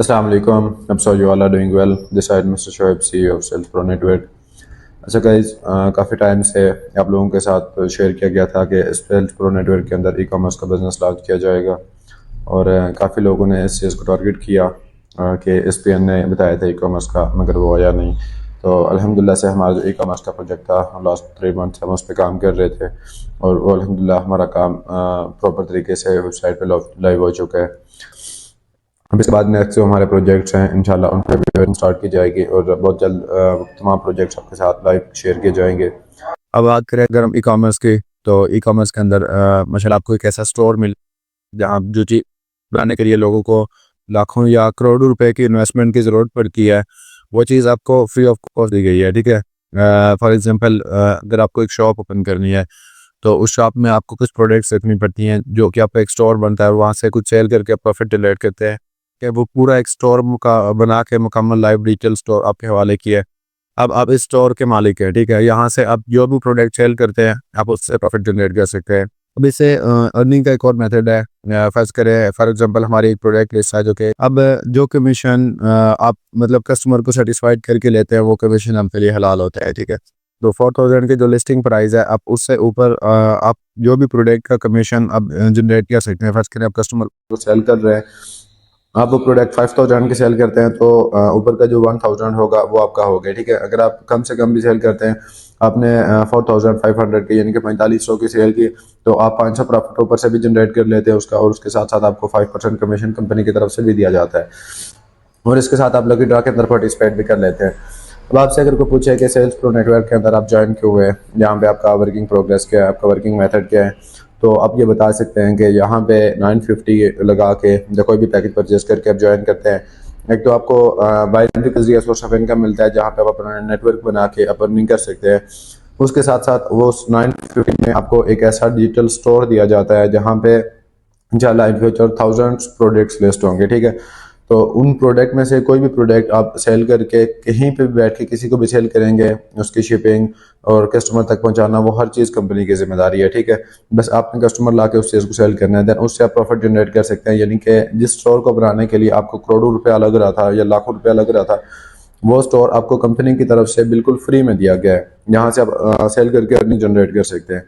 Assalamu alaikum. I'm sure you all are doing well. This side Mr. Shoaib, CEO of Sales Pro Network. अच्छा guys, काफ़ी time से आप लोगों के साथ शेयर किया गया था कि सेल्स प्रो नेटवर्क के अंदर ई कॉमर्स का बिज़नेस लॉन्च किया जाएगा और काफ़ी लोगों ने इस चीज़ को टारगेट किया कि SPN ने बताया था ई कॉमर्स का, मगर वो आया नहीं। तो अल्हम्दुलिल्लाह से हमारा जो ई कॉमर्स का प्रोजेक्ट था, लास्ट 3 मंथ हम उस पर काम कर रहे थे और वो अल्हम्दुलिल्लाह हमारा काम प्रॉपर तरीके से वेबसाइट पर लाइव हो चुका है। अब इसके बाद नेक्स्ट जो हमारे प्रोजेक्ट्स हैं इंशाल्लाह उन पर भी स्टार्ट की जाएगी और बहुत जल्द तमाम प्रोजेक्ट्स आपके साथ लाइव शेयर किए जाएंगे। अब बात करें अगर हम ई कॉमर्स की, तो ई कॉमर्स के अंदर माशाल्लाह आपको एक ऐसा स्टोर मिल जहाँ जो चीज़ बनाने के लिए लोगों को लाखों या करोड़ों रुपए की इन्वेस्टमेंट की ज़रूरत पड़ती है, वो चीज़ आपको फ्री ऑफ कॉस्ट दी गई है। ठीक है, फॉर एग्जांपल अगर आपको एक शॉप ओपन करनी है तो उस शॉप में आपको कुछ प्रोडक्ट्स रखनी पड़ती हैं जो कि आपका एक स्टोर बनता है और वहाँ से कुछ सेल करके प्रॉफिट जनरेट करते हैं कि वो पूरा एक स्टोर बना के मुकम्मल लाइव डिजिटल स्टोर आपके हवाले किया है। अब आप इस स्टोर के मालिक हैं, ठीक है, यहाँ से आप जो भी प्रोडक्ट सेल करते हैं आप उससे प्रॉफिट जनरेट कर सकते हैं। अब इससे अर्निंग का एक और मेथड है। फर्ज करें फॉर एग्जांपल हमारी एक प्रोडक्ट लिस्ट है जो कि अब जो कमीशन आप मतलब कस्टमर को सेटिस्फाइड करके लेते हैं वो कमीशन आपके लिए हलाल होता है। ठीक है, तो 4000 की जो लिस्टिंग प्राइस है आप उससे ऊपर आप जो भी प्रोडक्ट का कमीशन आप जनरेट कर सकते हैं। फर्ज करें आप कस्टमर को सेल कर रहे हैं, आप वो प्रोडक्ट 5000 की सेल करते हैं तो ऊपर का जो 1000 होगा वो आपका हो गया। ठीक है, अगर आप कम से कम भी सेल करते हैं, आपने 4500 की यानी कि 4500 की सेल की, तो आप 500 प्रॉफिट ऊपर से भी जनरेट कर लेते हैं उसका, और उसके साथ साथ आपको 5% कमीशन कंपनी की तरफ से भी दिया जाता है और इसके साथ आप लकी ड्रॉ के अंदर पार्टिसिपेट भी कर लेते हैं। अब आपसे अगर कोई पूछे कि सेल्स प्रो नेटवर्क के अंदर आप ज्वाइन क्यों हुए, यहाँ पे आपका वर्किंग प्रोग्रेस क्या है, आपका वर्किंग मेथड क्या है, तो आप ये बता सकते हैं कि यहाँ पे 950 लगा के जो कोई भी पैकेज परचेज करके आप ज्वाइन करते हैं, एक तो आपको बाइनरी का जरिए सोर्स ऑफ इनकम मिलता है जहाँ पे आप अपना नेटवर्क बना के आप अर्निंग कर सकते हैं। उसके साथ साथ वो 950 में आपको एक ऐसा डिजिटल स्टोर दिया जाता है जहाँ पे इंशाल्लाह in future thousands products list होंगे। ठीक है, तो उन प्रोडक्ट में से कोई भी प्रोडक्ट आप सेल करके कहीं पे भी बैठ के किसी को भी सेल करेंगे, उसकी शिपिंग और कस्टमर तक पहुंचाना वो हर चीज़ कंपनी की जिम्मेदारी है। ठीक है, बस आपने कस्टमर ला के उस चीज़ को सेल करना है, देन उससे आप प्रॉफिट जनरेट कर सकते हैं। यानी कि जिस स्टोर को बनाने के लिए आपको करोड़ों रुपया लग रहा था या लाखों रुपया लग रहा था, वो स्टोर आपको कंपनी की तरफ से बिल्कुल फ्री में दिया गया है, जहाँ से आप सेल करके अर्निंग जनरेट कर सकते हैं।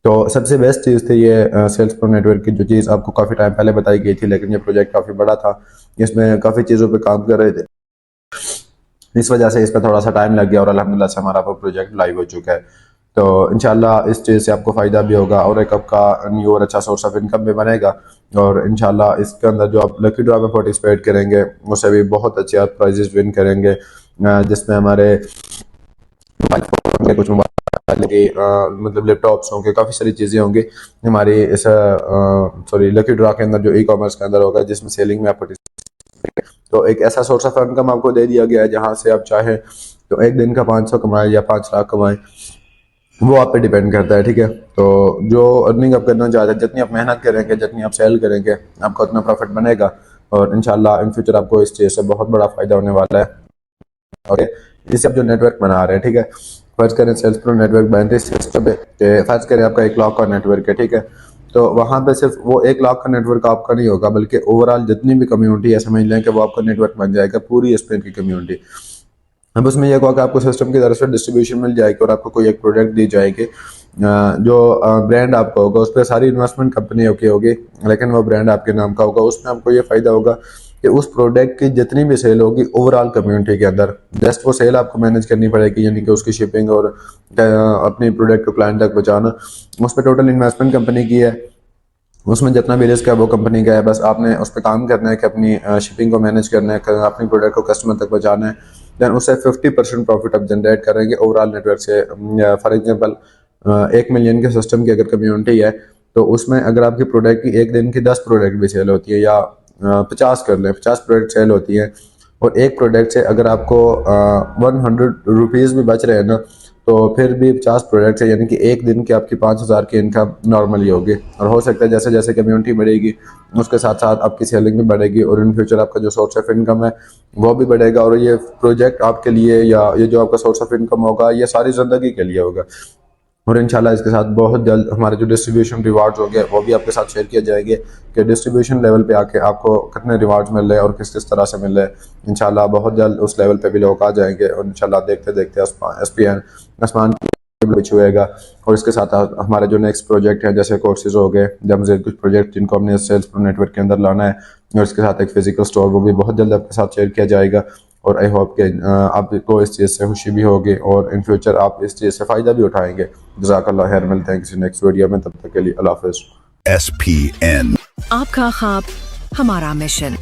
तो सबसे बेस्ट चीज़ थी ये सेल्स प्रो नेटवर्क की, जो चीज़ आपको काफ़ी टाइम पहले बताई गई थी, लेकिन ये प्रोजेक्ट काफ़ी बड़ा था, इसमें काफ़ी चीज़ों पे काम कर रहे थे, इस वजह से इस पर थोड़ा सा टाइम लग गया और अल्हम्दुलिल्लाह से हमारा प्रोजेक्ट लाइव हो चुका है। तो इंशाल्लाह इस चीज़ से आपको फ़ायदा भी होगा और एक आपका न्यू और अच्छा सोर्स ऑफ इनकम भी बनेगा। और इंशाल्लाह इसके अंदर जो आप लकी ड्रॉ में पार्टिसिपेट करेंगे उससे भी बहुत अच्छे आप प्राइजेस विन करेंगे, जिसमें हमारे मोबाइल फ़ोन के कुछ मोबाइल के मतलब लैपटॉप्स होंगे, काफ़ी सारी चीज़ें होंगी हमारी इस लकी ड्रॉ के अंदर जो ई कॉमर्स के अंदर होगा, जिसमें सेलिंग में आप पार्टिसिपेट। तो एक ऐसा सोर्स ऑफ इनकम आपको दे दिया गया है जहाँ से आप चाहें तो एक दिन का 500 कमाएं या 5 लाख कमाएं, वो आप पे डिपेंड करता है। ठीक है, तो जो अर्निंग आप करना चाहते हैं, जितनी आप मेहनत करेंगे, जितनी आप सेल करेंगे, आपका उतना प्रॉफिट बनेगा और इंशाल्लाह इन फ्यूचर आपको इस चीज़ से बहुत बड़ा फ़ायदा होने वाला है। ओके, इससे आप जो नेटवर्क बना रहे हैं, ठीक है, फर्ज करें sales pro network binary system पे, फर्ज करें आपका 1 लाख का नेटवर्क है। ठीक है, तो वहाँ पे सिर्फ वो 1 लाख का नेटवर्क आपका नहीं होगा, बल्कि ओवरऑल जितनी भी कम्युनिटी है समझ लें कि वो आपका नेटवर्क बन जाएगा, पूरी स्पेन की कम्युनिटी। अब उसमें यह होगा कि आपको सिस्टम की तरफ से डिस्ट्रीब्यूशन मिल जाएगी और आपको कोई एक प्रोडक्ट दी जाएगी, जो ब्रांड आपका होगा, उस पर सारी इन्वेस्टमेंट कंपनी की होगी, लेकिन वो ब्रांड आपके नाम का होगा। उसमें आपको ये फ़ायदा होगा कि उस प्रोडक्ट की जितनी भी सेल होगी ओवरऑल कम्युनिटी के अंदर, जस्ट वो सेल आपको मैनेज करनी पड़ेगी, यानी कि उसकी शिपिंग और अपनी प्रोडक्ट को क्लाइंट तक पहुँचाना, उस पर टोटल इन्वेस्टमेंट कंपनी की है। उसमें जितना भी रिस्क है वो कंपनी का है, बस आपने उस पर काम करना है कि अपनी शिपिंग को मैनेज करना है, अपनी प्रोडक्ट को कस्टमर तक पहुँचाना है, देन उससे 50% प्रॉफिट आप जनरेट करेंगे ओवरऑल नेटवर्क से। फॉर एग्जांपल 1 मिलियन के सिस्टम की अगर कम्युनिटी है तो उसमें अगर आपकी प्रोडक्ट की एक दिन की 10 प्रोडक्ट भी सेल होती है या 50 कर लें, 50 प्रोडक्ट सेल होती है और एक प्रोडक्ट से अगर आपको 100 रुपीज़ भी बच रहे हैं ना, तो फिर भी 50 प्रोडक्ट है, यानी कि एक दिन की आपकी 5000 की इनकम नॉर्मली होगी। और हो सकता है जैसे जैसे कम्युनिटी बढ़ेगी उसके साथ साथ आपकी सेलिंग भी बढ़ेगी और इन फ्यूचर आपका जो सोर्स ऑफ इनकम है वो भी बढ़ेगा और ये प्रोजेक्ट आपके लिए या ये जो आपका सोर्स ऑफ इनकम होगा ये सारी ज़िंदगी के लिए होगा। और इंशाल्लाह इसके साथ बहुत जल्द हमारे जो डिस्ट्रीब्यूशन रिवार्ड्स हो गए वो भी आपके साथ शेयर किए जाएंगे कि डिस्ट्रीब्यूशन लेवल पे आके आपको कितने रिवार्ड्स मिल रहे हैं और किस किस तरह से मिल रहे हैं। इंशाल्लाह बहुत जल्द उस लेवल पे भी लोग आ जाएंगे और इंशाल्लाह देखते देखते SPN आसमान हुएगा। और इसके साथ हमारे जो नेक्स्ट प्रोजेक्ट है जैसे कोर्सेज हो गए, जब मज़ीद कुछ प्रोजेक्ट जिनको हमने सेल्स प्रो नेटवर्क के अंदर लाना है और इसके साथ एक फिजिकल स्टोर वो भी बहुत जल्द आपके साथ शेयर किया जाएगा। और आई होप कि आपको इस चीज़ से खुशी भी होगी और इन फ्यूचर आप इस चीज़ से फ़ायदा भी उठाएंगे। जज़ाकल्लाह खैर, मिलते हैं किसी नेक्स्ट वीडियो में, तब तक के लिए अल्लाह हाफ़िज़। SPN, आपका ख्वाब हमारा मिशन।